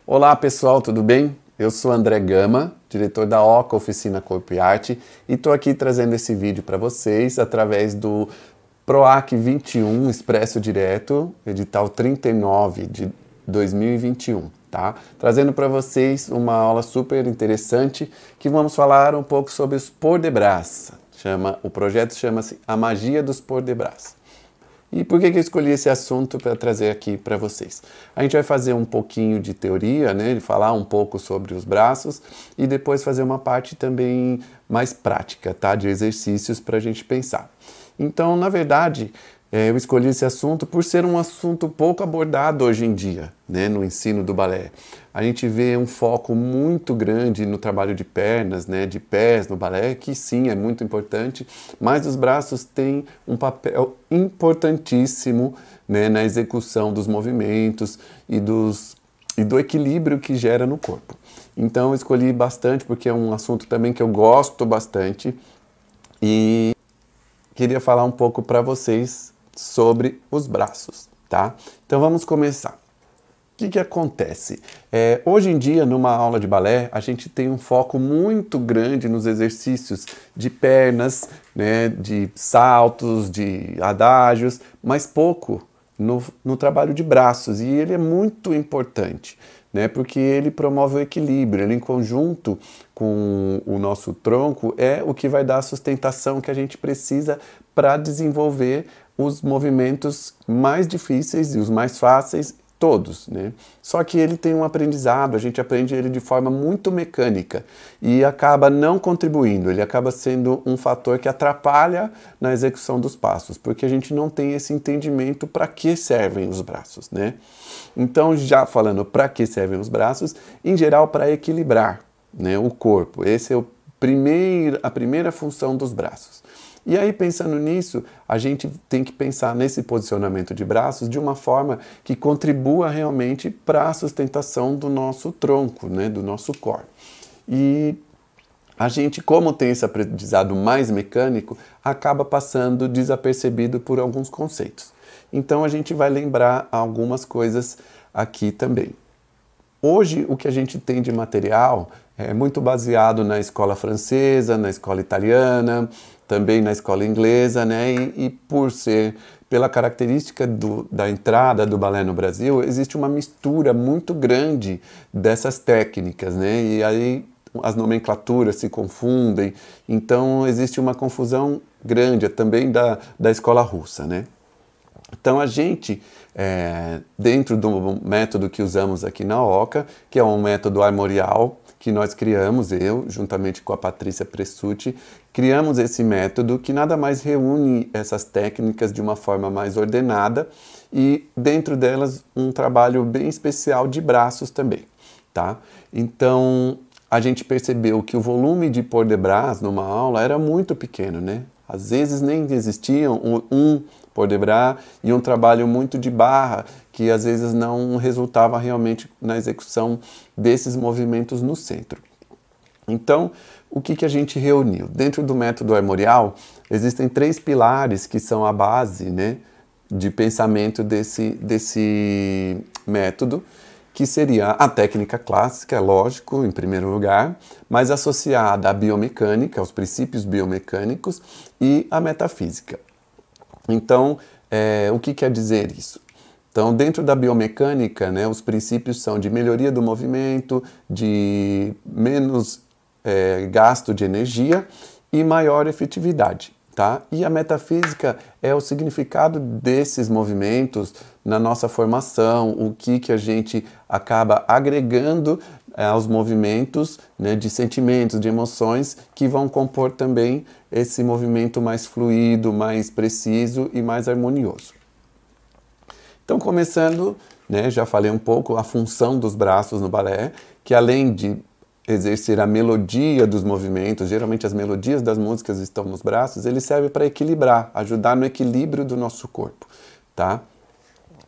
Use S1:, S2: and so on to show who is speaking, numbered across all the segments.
S1: Olá pessoal, tudo bem? Eu sou André Gama, diretor da Oca Oficina Corpo e Arte, e estou aqui trazendo esse vídeo para vocês através do PROAC 21 Expresso Direto, edital 39 de 2021, tá? Trazendo para vocês uma aula super interessante que vamos falar um pouco sobre os Port de Braça. O projeto chama-se A Magia dos Port de Braça. E por que eu escolhi esse assunto para trazer aqui para vocês? A gente vai fazer um pouquinho de teoria, né, falar um pouco sobre os braços e depois fazer uma parte também mais prática, tá, de exercícios para a gente pensar. Então, na verdade, eu escolhi esse assunto por ser um assunto pouco abordado hoje em dia, né, no ensino do balé. A gente vê um foco muito grande no trabalho de pernas, né, de pés no balé, que sim, é muito importante, mas os braços têm um papel importantíssimo, né, na execução dos movimentos e do equilíbrio que gera no corpo. Então eu escolhi bastante porque é um assunto também que eu gosto bastante e queria falar um pouco para vocês sobre os braços, tá? Então vamos começar. O que acontece? Hoje em dia, numa aula de balé, a gente tem um foco muito grande nos exercícios de pernas, né, de saltos, de adágios, mas pouco no trabalho de braços. E ele é muito importante, né, porque ele promove o equilíbrio, ele em conjunto com o nosso tronco é o que vai dar a sustentação que a gente precisa para desenvolver os movimentos mais difíceis e os mais fáceis, todos, né? Só que ele tem um aprendizado, a gente aprende ele de forma muito mecânica e acaba não contribuindo, ele acaba sendo um fator que atrapalha na execução dos passos, porque a gente não tem esse entendimento para que servem os braços, né? Então, já falando para que servem os braços, em geral para equilibrar, né, o corpo. Essa é a primeira função dos braços. E aí, pensando nisso, a gente tem que pensar nesse posicionamento de braços de uma forma que contribua realmente para a sustentação do nosso tronco, né, do nosso core. E a gente, como tem esse aprendizado mais mecânico, acaba passando desapercebido por alguns conceitos. Então, a gente vai lembrar algumas coisas aqui também. Hoje, o que a gente tem de material é muito baseado na escola francesa, na escola italiana, também na escola inglesa, né? E por ser, pela característica da entrada do balé no Brasil, existe uma mistura muito grande dessas técnicas, né? E aí as nomenclaturas se confundem, então existe uma confusão grande também da escola russa, né? Então a gente, dentro do método que usamos aqui na Oca, que é um método armorial, que nós criamos, eu, juntamente com a Patrícia Pressuti, criamos esse método que nada mais reúne essas técnicas de uma forma mais ordenada e dentro delas um trabalho bem especial de braços também, tá? Então a gente percebeu que o volume de port de bras numa aula era muito pequeno, né? Às vezes nem existia um port de bras e um trabalho muito de barra, que às vezes não resultava realmente na execução desses movimentos no centro. Então, o que a gente reuniu? Dentro do método armorial, existem 3 pilares que são a base, né, de pensamento desse método, que seria a técnica clássica, lógico, em primeiro lugar, mas associada à biomecânica, aos princípios biomecânicos e à metafísica. Então, o que quer dizer isso? Então, dentro da biomecânica, né, os princípios são de melhoria do movimento, de menos gasto de energia e maior efetividade, tá? E a metafísica é o significado desses movimentos na nossa formação, o que a gente acaba agregando aos movimentos, né, de sentimentos, de emoções que vão compor também esse movimento mais fluido, mais preciso e mais harmonioso. Então, começando, né, já falei um pouco a função dos braços no balé, que além de exercer a melodia dos movimentos, geralmente as melodias das músicas estão nos braços, ele serve para equilibrar, ajudar no equilíbrio do nosso corpo, tá?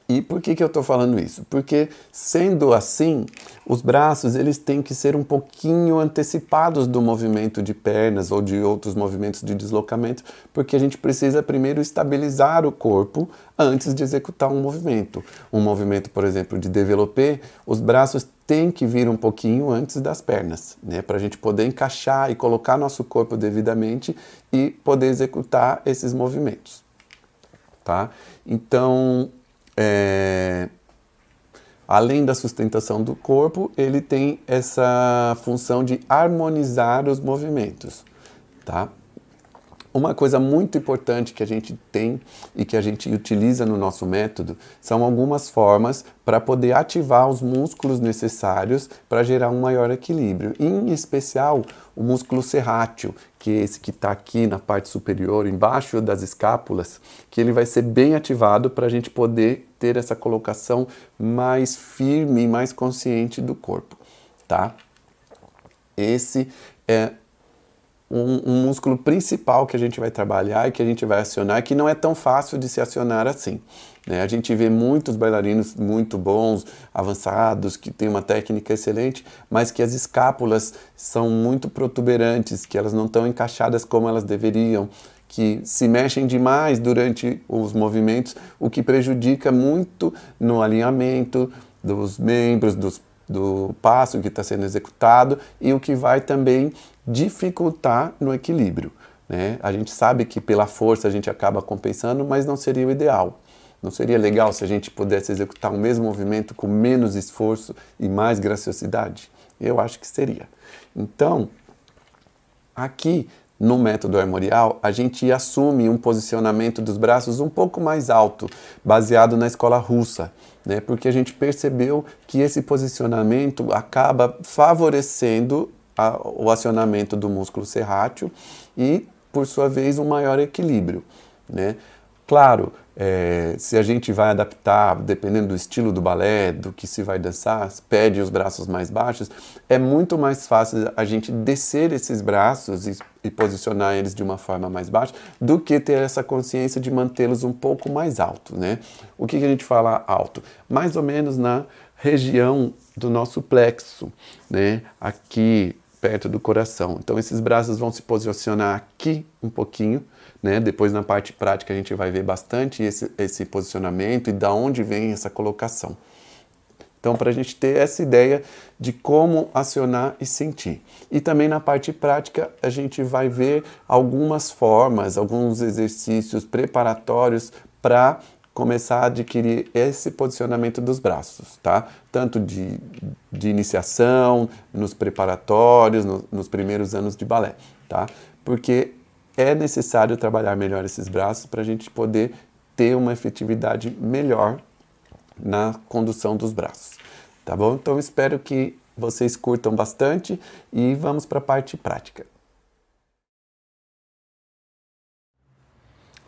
S1: E por que eu estou falando isso? Porque, sendo assim, os braços eles têm que ser um pouquinho antecipados do movimento de pernas ou de outros movimentos de deslocamento, porque a gente precisa primeiro estabilizar o corpo antes de executar um movimento. Um movimento, por exemplo, de développé, os braços têm que vir um pouquinho antes das pernas, né? Para a gente poder encaixar e colocar nosso corpo devidamente e poder executar esses movimentos. Tá? Então, além da sustentação do corpo, ele tem essa função de harmonizar os movimentos, tá? Uma coisa muito importante que a gente tem e que a gente utiliza no nosso método são algumas formas para poder ativar os músculos necessários para gerar um maior equilíbrio. Em especial, o músculo serrátil, que é esse que está aqui na parte superior, embaixo das escápulas, que ele vai ser bem ativado para a gente poder ter essa colocação mais firme e mais consciente do corpo, tá? Esse é um músculo principal que a gente vai trabalhar e que a gente vai acionar, que não é tão fácil de se acionar assim, né? A gente vê muitos bailarinos muito bons, avançados, que têm uma técnica excelente, mas que as escápulas são muito protuberantes, que elas não estão encaixadas como elas deveriam, que se mexem demais durante os movimentos, o que prejudica muito no alinhamento dos membros, do passo que está sendo executado e o que vai também dificultar no equilíbrio, né? A gente sabe que pela força a gente acaba compensando, mas não seria o ideal. Não seria legal se a gente pudesse executar o mesmo movimento com menos esforço e mais graciosidade? Eu acho que seria. Então, aqui no método armorial, a gente assume um posicionamento dos braços um pouco mais alto, baseado na escola russa, né? Porque a gente percebeu que esse posicionamento acaba favorecendo o acionamento do músculo serrátil e, por sua vez, um maior equilíbrio, né? Claro, se a gente vai adaptar, dependendo do estilo do balé, do que se vai dançar, pede os braços mais baixos, é muito mais fácil a gente descer esses braços e posicionar eles de uma forma mais baixa, do que ter essa consciência de mantê-los um pouco mais altos, né? O que a gente fala alto? Mais ou menos na região do nosso plexo, né? Aqui, perto do coração. Então, esses braços vão se posicionar aqui um pouquinho, né? Depois, na parte prática, a gente vai ver bastante esse posicionamento e da onde vem essa colocação. Então, para a gente ter essa ideia de como acionar e sentir. E também na parte prática, a gente vai ver algumas formas, alguns exercícios preparatórios para começar a adquirir esse posicionamento dos braços, tá? Tanto de iniciação, nos preparatórios, nos primeiros anos de balé, tá? Porque é necessário trabalhar melhor esses braços para a gente poder ter uma efetividade melhor na condução dos braços, tá bom? Então espero que vocês curtam bastante e vamos para a parte prática.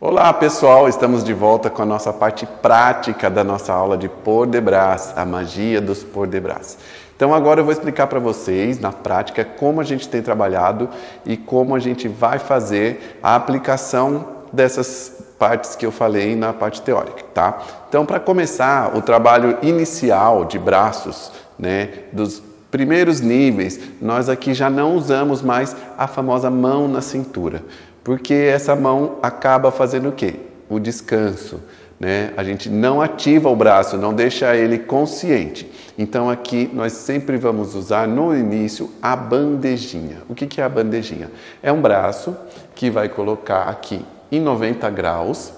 S1: Olá pessoal, estamos de volta com a nossa parte prática da nossa aula de port de bras, a magia dos port de bras. Então agora eu vou explicar para vocês, na prática, como a gente tem trabalhado e como a gente vai fazer a aplicação dessas partes que eu falei na parte teórica, tá? Então, para começar, o trabalho inicial de braços, né, dos primeiros níveis, nós aqui já não usamos mais a famosa mão na cintura, porque essa mão acaba fazendo o quê? O descanso, né? A gente não ativa o braço, não deixa ele consciente. Então aqui nós sempre vamos usar no início a bandejinha. O que é a bandejinha? É um braço que vai colocar aqui em 90 graus,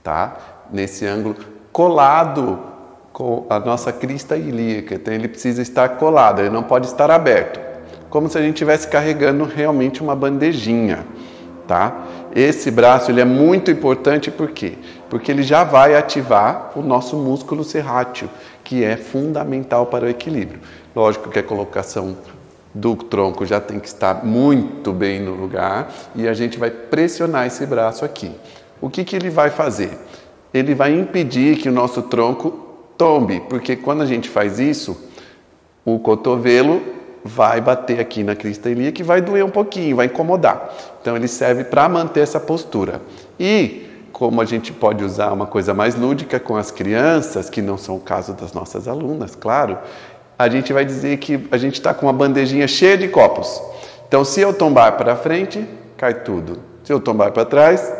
S1: tá? Nesse ângulo, colado com a nossa crista ilíaca. Então ele precisa estar colado, ele não pode estar aberto. Como se a gente estivesse carregando realmente uma bandejinha, tá? Esse braço ele é muito importante, por quê? Porque ele já vai ativar o nosso músculo serrátil, que é fundamental para o equilíbrio. Lógico que a colocação do tronco já tem que estar muito bem no lugar e a gente vai pressionar esse braço aqui. O que ele vai fazer? Ele vai impedir que o nosso tronco tombe, porque quando a gente faz isso, o cotovelo vai bater aqui na crista ilíaca que vai doer um pouquinho, vai incomodar. Então ele serve para manter essa postura. E como a gente pode usar uma coisa mais lúdica com as crianças, que não são o caso das nossas alunas, claro, a gente vai dizer que a gente está com uma bandejinha cheia de copos. Então, se eu tombar para frente, cai tudo. Se eu tombar para trás,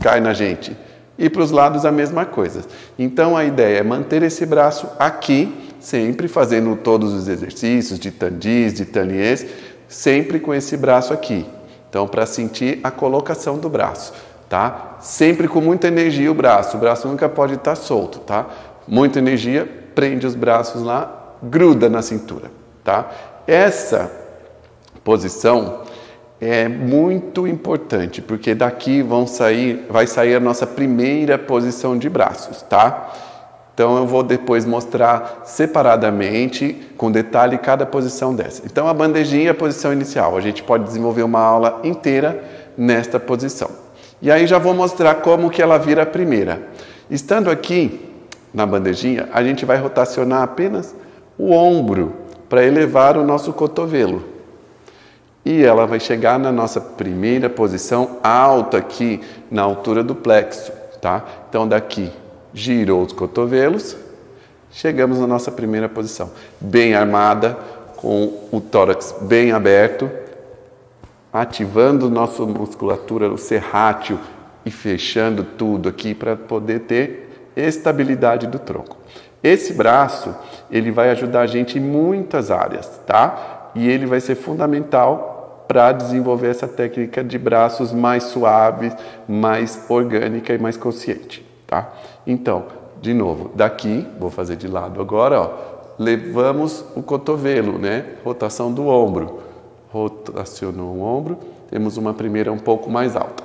S1: cai na gente. E para os lados a mesma coisa. Então, a ideia é manter esse braço aqui, sempre fazendo todos os exercícios de tandis, de taniers, sempre com esse braço aqui. Então, para sentir a colocação do braço, tá? Sempre com muita energia o braço nunca pode estar solto, tá? Muita energia, prende os braços lá, gruda na cintura, tá? Essa posição é muito importante, porque daqui vai sair a nossa primeira posição de braços, tá? Então eu vou depois mostrar separadamente, com detalhe, cada posição dessa. Então a bandejinha é a posição inicial, a gente pode desenvolver uma aula inteira nesta posição. E aí já vou mostrar como que ela vira a primeira. Estando aqui na bandejinha, a gente vai rotacionar apenas o ombro para elevar o nosso cotovelo. E ela vai chegar na nossa primeira posição alta aqui, na altura do plexo, tá? Então daqui, girou os cotovelos, chegamos na nossa primeira posição. Bem armada, com o tórax bem aberto, ativando nossa musculatura, o serrátil e fechando tudo aqui para poder ter estabilidade do tronco. Esse braço, ele vai ajudar a gente em muitas áreas, tá? E ele vai ser fundamental para desenvolver essa técnica de braços mais suaves, mais orgânica e mais consciente, tá? Então, de novo, daqui, vou fazer de lado agora, ó, levamos o cotovelo, né? Rotação do ombro. Rotacionou o ombro, temos uma primeira um pouco mais alta.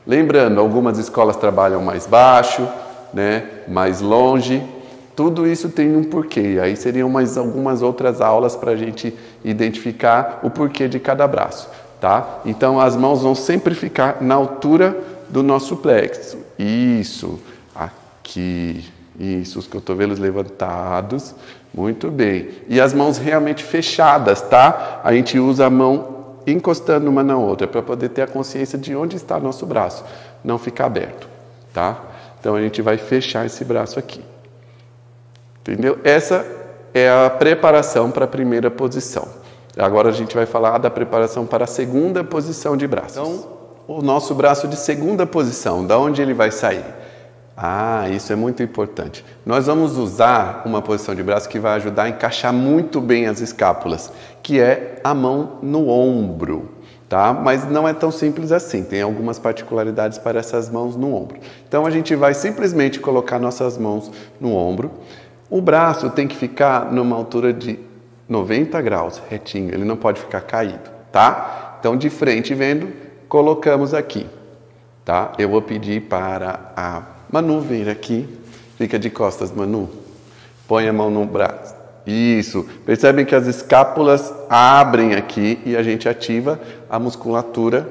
S1: Lembrando, algumas escolas trabalham mais baixo, né? Mais longe. Tudo isso tem um porquê. Aí seriam mais algumas outras aulas para a gente identificar o porquê de cada braço, tá? Então, as mãos vão sempre ficar na altura do nosso plexo. Isso. Aqui. Isso. Os cotovelos levantados. Muito bem. E as mãos realmente fechadas, tá? A gente usa a mão encostando uma na outra para poder ter a consciência de onde está nosso braço. Não ficar aberto, tá? Então, a gente vai fechar esse braço aqui. Entendeu? Essa é a preparação para a primeira posição. Agora a gente vai falar da preparação para a segunda posição de braços. Então, o nosso braço de segunda posição, da onde ele vai sair? Ah, isso é muito importante. Nós vamos usar uma posição de braço que vai ajudar a encaixar muito bem as escápulas, que é a mão no ombro, tá? Mas não é tão simples assim, tem algumas particularidades para essas mãos no ombro. Então a gente vai simplesmente colocar nossas mãos no ombro. O braço tem que ficar numa altura de 90 graus, retinho, ele não pode ficar caído, tá? Então, de frente vendo, colocamos aqui, tá? Eu vou pedir para a Manu vir aqui, fica de costas, Manu, põe a mão no braço, isso, percebem que as escápulas abrem aqui e a gente ativa a musculatura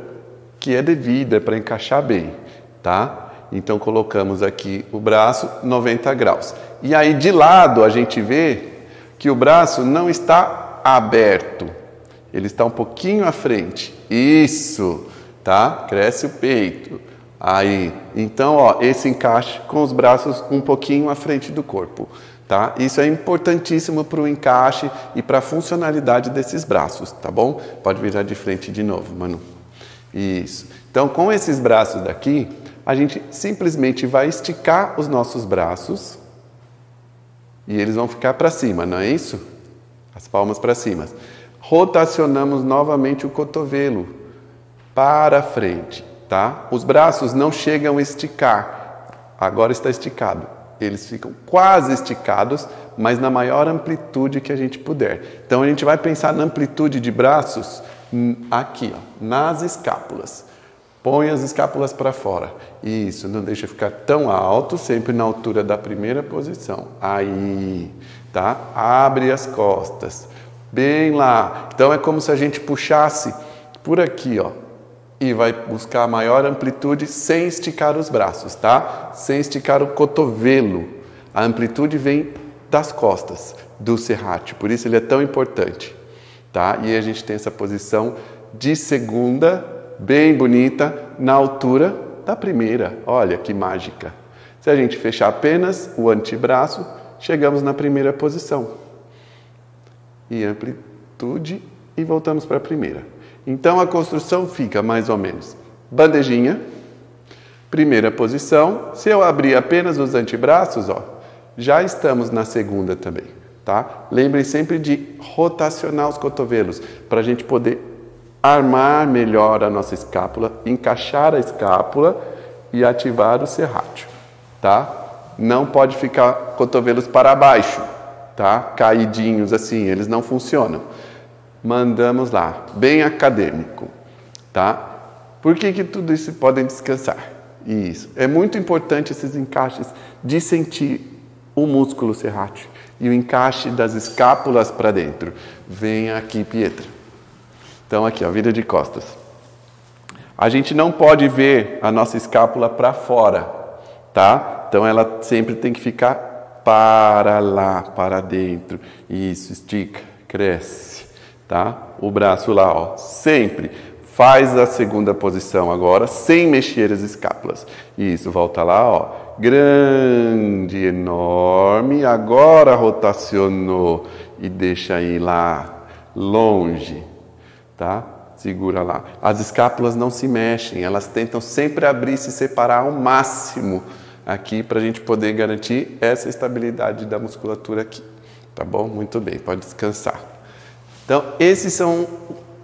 S1: que é devida para encaixar bem, tá? Então, colocamos aqui o braço 90 graus. E aí, de lado, a gente vê que o braço não está aberto. Ele está um pouquinho à frente. Isso, tá? Cresce o peito. Aí, então, ó, esse encaixe com os braços um pouquinho à frente do corpo, tá? Isso é importantíssimo para o encaixe e para a funcionalidade desses braços, tá bom? Pode virar de frente de novo, Manu. Isso. Então, com esses braços daqui, a gente simplesmente vai esticar os nossos braços e eles vão ficar para cima, não é isso? As palmas para cima. Rotacionamos novamente o cotovelo para frente, tá? Os braços não chegam a esticar. Agora está esticado. Eles ficam quase esticados, mas na maior amplitude que a gente puder. Então a gente vai pensar na amplitude de braços aqui, ó, nas escápulas. Põe as escápulas para fora. Isso, não deixa ficar tão alto, sempre na altura da primeira posição. Aí, tá? Abre as costas. Bem lá. Então é como se a gente puxasse por aqui, ó. E vai buscar a maior amplitude sem esticar os braços, tá? Sem esticar o cotovelo. A amplitude vem das costas, do serrátil. Por isso ele é tão importante, tá? E a gente tem essa posição de segunda, bem bonita, na altura da primeira. Olha que mágica. Se a gente fechar apenas o antebraço, chegamos na primeira posição. E amplitude e voltamos para a primeira. Então a construção fica mais ou menos bandejinha, primeira posição. Se eu abrir apenas os antebraços, ó, já estamos na segunda também, tá? Lembrem sempre de rotacionar os cotovelos para a gente poder armar melhor a nossa escápula, encaixar a escápula e ativar o serrátil, tá? Não pode ficar cotovelos para baixo, tá? Caidinhos assim, eles não funcionam. Mandamos lá, bem acadêmico, tá? Por que tudo isso podem descansar? Isso, é muito importante esses encaixes de sentir o músculo serrátil e o encaixe das escápulas para dentro. Vem aqui, Pietra. Então aqui, ó, vira de costas. A gente não pode ver a nossa escápula para fora, tá? Então ela sempre tem que ficar para lá, para dentro. Isso, estica, cresce, tá? O braço lá, ó, sempre. Faz a segunda posição agora, sem mexer as escápulas. Isso, volta lá, ó. Grande, enorme. Agora rotacionou e deixa aí lá, longe, tá? Segura lá. As escápulas não se mexem, elas tentam sempre abrir e se separar ao máximo aqui para a gente poder garantir essa estabilidade da musculatura aqui. Tá bom? Muito bem, pode descansar. Então, esses são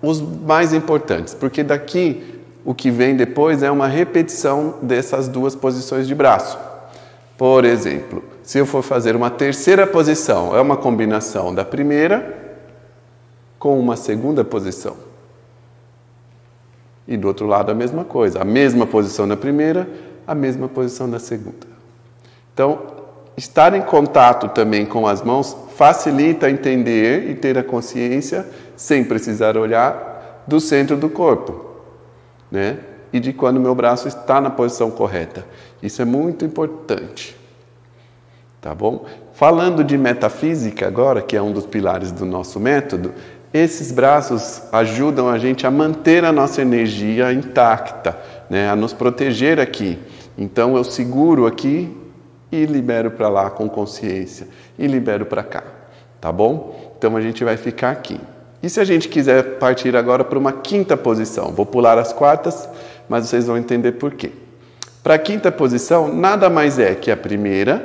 S1: os mais importantes, porque daqui o que vem depois é uma repetição dessas duas posições de braço. Por exemplo, se eu for fazer uma terceira posição, é uma combinação da primeira com uma segunda posição. E do outro lado a mesma coisa, a mesma posição na primeira, a mesma posição na segunda. Então, estar em contato também com as mãos facilita entender e ter a consciência, sem precisar olhar, do centro do corpo, né? E de quando o meu braço está na posição correta. Isso é muito importante. Tá bom? Falando de metafísica agora, que é um dos pilares do nosso método, esses braços ajudam a gente a manter a nossa energia intacta, né? A nos proteger aqui. Então eu seguro aqui e libero para lá com consciência e libero para cá, tá bom? Então a gente vai ficar aqui. E se a gente quiser partir agora para uma quinta posição? Vou pular as quartas, mas vocês vão entender por quê. Para a quinta posição, nada mais é que a primeira,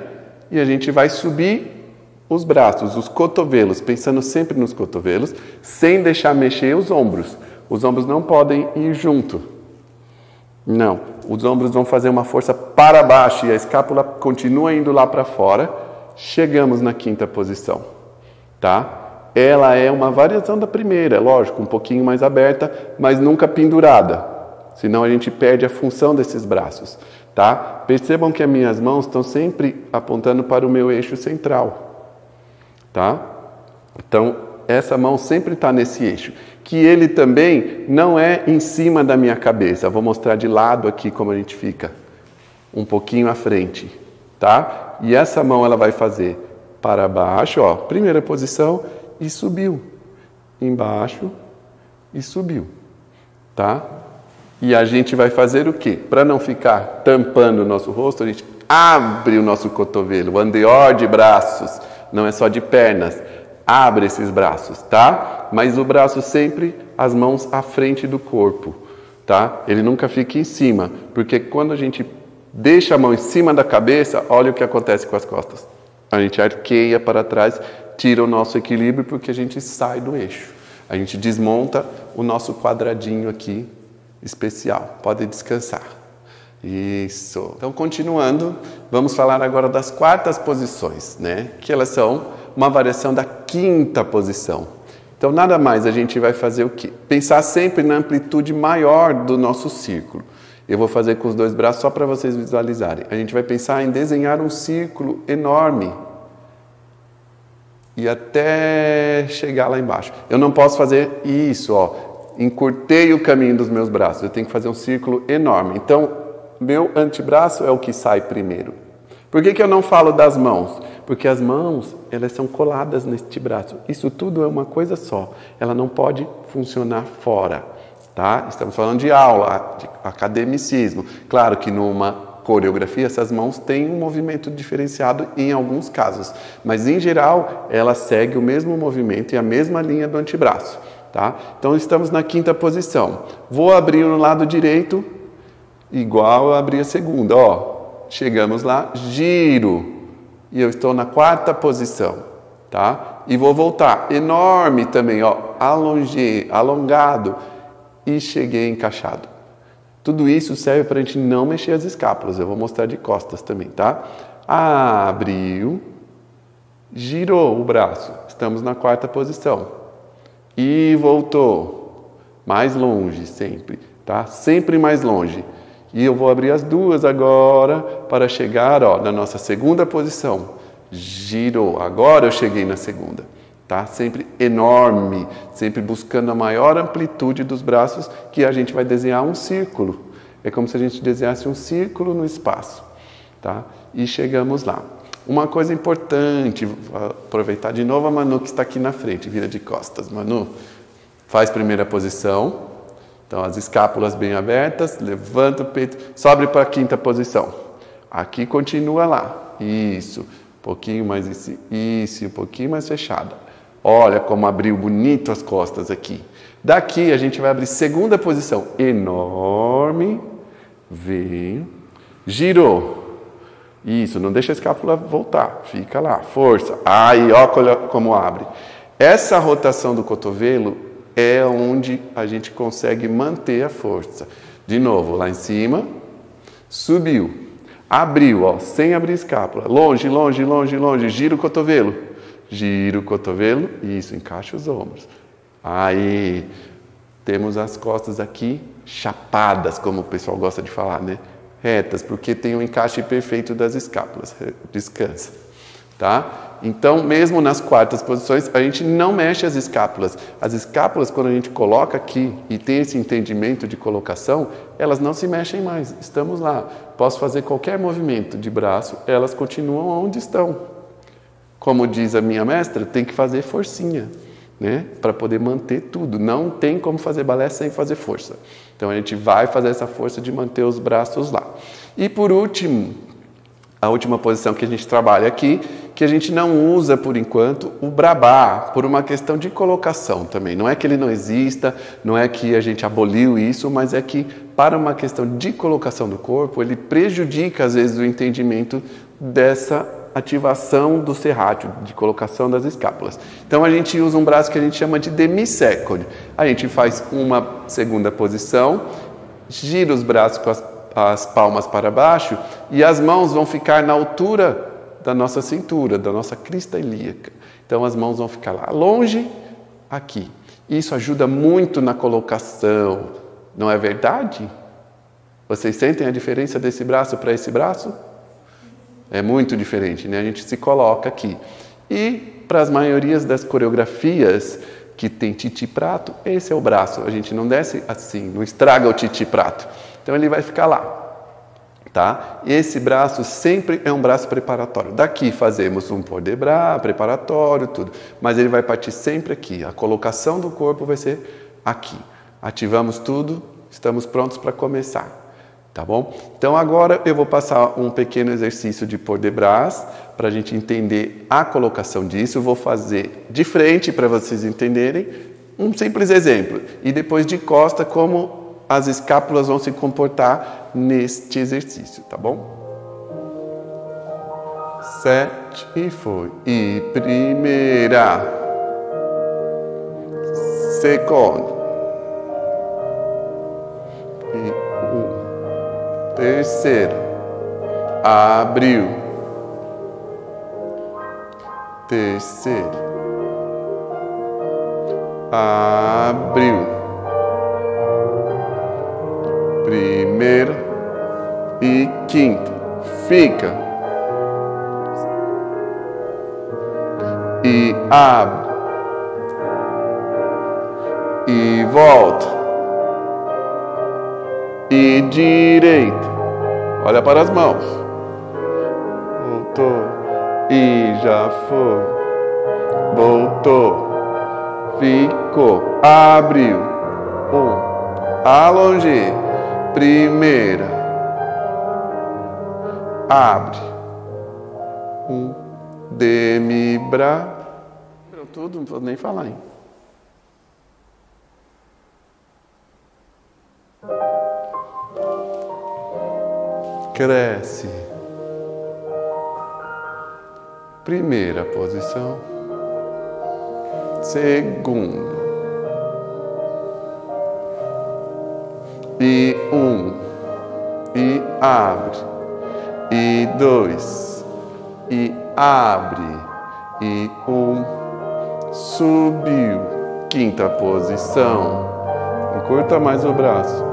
S1: e a gente vai subir os braços, os cotovelos, pensando sempre nos cotovelos, sem deixar mexer os ombros. Os ombros não podem ir junto. Não, os ombros vão fazer uma força para baixo e a escápula continua indo lá para fora. Chegamos na quinta posição, tá? Ela é uma variação da primeira, lógico, um pouquinho mais aberta, mas nunca pendurada. Senão a gente perde a função desses braços, tá? Percebam que as minhas mãos estão sempre apontando para o meu eixo central, tá? Então, essa mão sempre está nesse eixo, que ele também não é em cima da minha cabeça. Vou mostrar de lado aqui como a gente fica, um pouquinho à frente, tá? E essa mão ela vai fazer para baixo, ó, primeira posição, e subiu, embaixo e subiu, tá? E a gente vai fazer o quê? Para não ficar tampando o nosso rosto, a gente abre o nosso cotovelo, o andeor de braços, não é só de pernas, abre esses braços, tá? Mas o braço sempre, as mãos à frente do corpo, tá? Ele nunca fica em cima, porque quando a gente deixa a mão em cima da cabeça, olha o que acontece com as costas. A gente arqueia para trás, tira o nosso equilíbrio porque a gente sai do eixo. A gente desmonta o nosso quadradinho aqui especial. Pode descansar. Isso. Então, continuando, vamos falar agora das quartas posições, né? Que elas são uma variação da quinta posição. Então, nada mais, a gente vai fazer o quê? Pensar sempre na amplitude maior do nosso círculo. Eu vou fazer com os dois braços só para vocês visualizarem. A gente vai pensar em desenhar um círculo enorme e até chegar lá embaixo. Eu não posso fazer isso, ó. Encurtei o caminho dos meus braços. Eu tenho que fazer um círculo enorme. Então, meu antebraço é o que sai primeiro. Por que eu não falo das mãos? Porque as mãos, elas são coladas neste braço. Isso tudo é uma coisa só. Ela não pode funcionar fora, tá? Estamos falando de aula, de academicismo. Claro que numa coreografia essas mãos têm um movimento diferenciado em alguns casos, mas em geral ela segue o mesmo movimento e a mesma linha do antebraço, tá? Então estamos na 5ª posição. Vou abrir no lado direito, igual eu abri a segunda, ó. Chegamos lá, giro. E eu estou na 4ª posição, tá? E vou voltar, enorme também, ó, alongado e cheguei encaixado. Tudo isso serve para a gente não mexer as escápulas, eu vou mostrar de costas também, tá? Abriu, girou o braço, estamos na 4ª posição. E voltou, mais longe sempre, tá? Sempre mais longe. E eu vou abrir as duas agora para chegar, ó, na nossa 2ª posição. Girou. Agora eu cheguei na 2ª, tá? Sempre enorme, sempre buscando a maior amplitude dos braços, que a gente vai desenhar um círculo. É como se a gente desenhasse um círculo no espaço, tá? E chegamos lá. Uma coisa importante, vou aproveitar de novo a Manu que está aqui na frente, vira de costas. Manu, faz 1ª posição. Então, as escápulas bem abertas, levanta o peito, sobe para a 5ª posição. Aqui continua lá. Isso, um pouquinho mais isso, um pouquinho mais fechada. Olha como abriu bonito as costas aqui. Daqui a gente vai abrir 2ª posição. Enorme, vem, girou. Isso, não deixa a escápula voltar, fica lá, força. Aí, olha como abre. Essa rotação do cotovelo é onde a gente consegue manter a força. De novo, lá em cima, subiu, abriu, ó, sem abrir escápula, longe, longe, longe, longe, gira o cotovelo, isso, encaixa os ombros. Aí, temos as costas aqui chapadas, como o pessoal gosta de falar, né? Retas, porque tem um encaixe perfeito das escápulas, descansa, tá? Então, mesmo nas 4ª posições, a gente não mexe as escápulas. As escápulas, quando a gente coloca aqui e tem esse entendimento de colocação, elas não se mexem mais. Estamos lá. Posso fazer qualquer movimento de braço, elas continuam onde estão. Como diz a minha mestra, tem que fazer forcinha, né? Para poder manter tudo. Não tem como fazer balé sem fazer força. Então, a gente vai fazer essa força de manter os braços lá. E por último, a última posição que a gente trabalha aqui, que a gente não usa por enquanto, o brabá, por uma questão de colocação também. Não é que ele não exista, não é que a gente aboliu isso, mas é que para uma questão de colocação do corpo, ele prejudica às vezes o entendimento dessa ativação do serrátil, de colocação das escápulas. Então a gente usa um braço que a gente chama de demi-second. A gente faz uma 2ª posição, gira os braços com as palmas para baixo e as mãos vão ficar na altura da nossa cintura, da nossa crista ilíaca. Então as mãos vão ficar lá longe, aqui. Isso ajuda muito na colocação, não é verdade? Vocês sentem a diferença desse braço para esse braço? É muito diferente, né? A gente se coloca aqui. E para as maiorias das coreografias que tem titi-prato, esse é o braço. A gente não desce assim, não estraga o titi-prato. Então ele vai ficar lá. Tá? Esse braço sempre é um braço preparatório. Daqui fazemos um port de bras, preparatório, tudo. Mas ele vai partir sempre aqui. A colocação do corpo vai ser aqui. Ativamos tudo, estamos prontos para começar. Tá bom? Então agora eu vou passar um pequeno exercício de port de bras para a gente entender a colocação disso. Eu vou fazer de frente para vocês entenderem um simples exemplo. E depois de costa, como as escápulas vão se comportar neste exercício, tá bom? 7 e foi. E primeira. Segunda. E terceira. Abriu. Terceira. Abriu. Primeira e quinta. Fica. E abre. E volta. E direita. Olha para as mãos. Voltou. E já foi. Voltou. Ficou. Abriu. 1, Alonge. Primeira. Abre. Demi-bra. Tudo, não vou nem falar, hein? Cresce. Primeira posição. Segunda. E e abre, e 2, e abre, e 1, subiu, quinta posição, encurta mais o braço,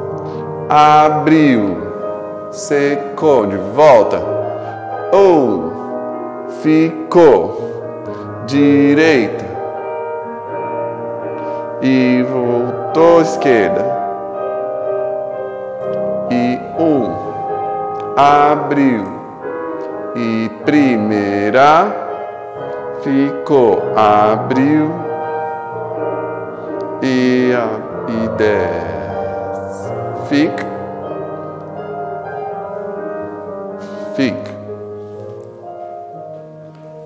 S1: abriu, secou, volta, ficou, direita, e voltou, esquerda, e 1, abriu, e primeira, ficou, abriu, e 10, fica,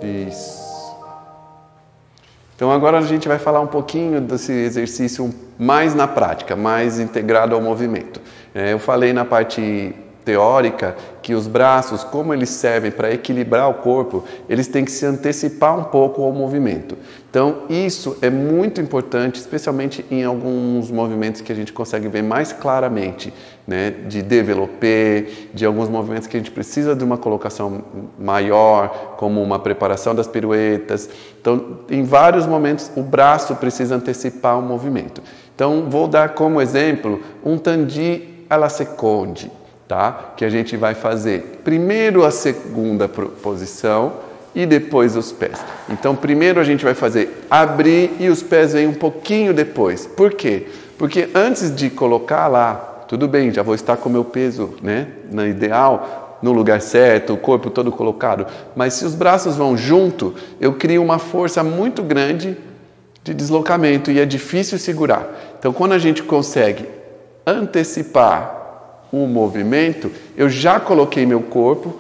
S1: isso. Então agora a gente vai falar um pouquinho desse exercício mais na prática, mais integrado ao movimento. Eu falei na parte teórica que os braços, como eles servem para equilibrar o corpo, eles têm que se antecipar um pouco ao movimento. Então isso é muito importante, especialmente em alguns movimentos que a gente consegue ver mais claramente, né? De développé, de alguns movimentos que a gente precisa de uma colocação maior, como uma preparação das piruetas. Então, em vários momentos, o braço precisa antecipar o movimento. Então, vou dar como exemplo um tandi alla seconde, tá? Que a gente vai fazer primeiro a segunda posição e depois os pés. Então, primeiro a gente vai fazer abrir e os pés vêm um pouquinho depois. Por quê? Porque antes de colocar lá, tudo bem, já vou estar com o meu peso, né, no ideal, no lugar certo, o corpo todo colocado, mas se os braços vão junto, eu crio uma força muito grande de deslocamento e é difícil segurar. Então, quando a gente consegue antecipar o movimento, eu já coloquei meu corpo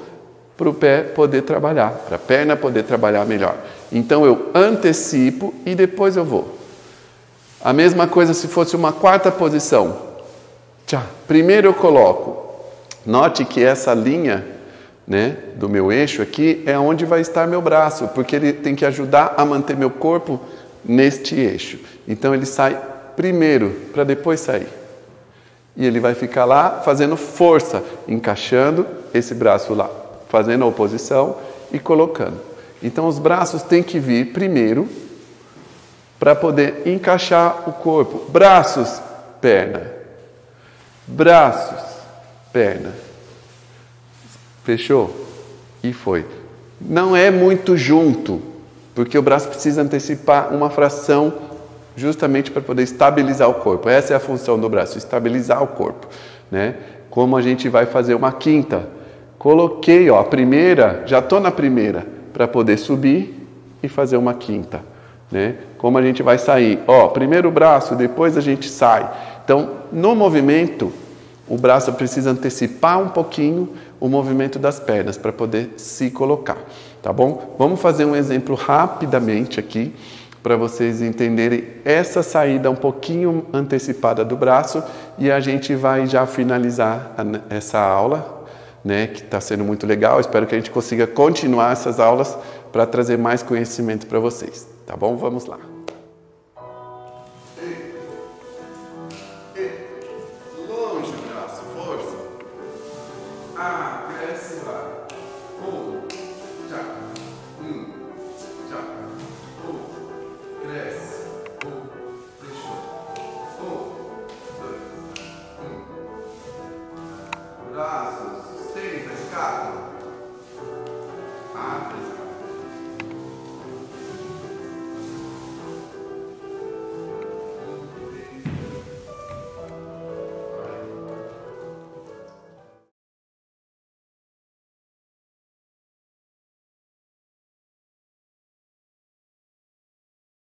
S1: para o pé poder trabalhar, para a perna poder trabalhar melhor. Então eu antecipo e depois eu vou. A mesma coisa se fosse uma quarta posição. Tchá. Primeiro eu coloco. Note que essa linha, né, do meu eixo aqui é onde vai estar meu braço, porque ele tem que ajudar a manter meu corpo neste eixo. Então ele sai primeiro para depois sair. E ele vai ficar lá fazendo força, encaixando esse braço lá, fazendo a oposição e colocando. Então os braços têm que vir primeiro para poder encaixar o corpo. Braços, perna. Braços, perna. Fechou? E foi. Não é muito junto, porque o braço precisa antecipar uma fração justamente para poder estabilizar o corpo. Essa é a função do braço, estabilizar o corpo, né? Como a gente vai fazer uma quinta. Coloquei, ó, a primeira, já estou na primeira, para poder subir e fazer uma quinta, né? Como a gente vai sair? Ó, primeiro o braço, depois a gente sai. Então, no movimento, o braço precisa antecipar um pouquinho o movimento das pernas para poder se colocar, tá bom? Vamos fazer um exemplo rapidamente aqui, para vocês entenderem essa saída um pouquinho antecipada do braço e a gente vai já finalizar essa aula, né, que está sendo muito legal. Espero que a gente consiga continuar essas aulas para trazer mais conhecimento para vocês, tá bom? Vamos lá. Longe o braço, força. Cresce lá. Já. Já. Cresce. Fechou. 2, 1. Braços. Sustenta, escapa. Abre.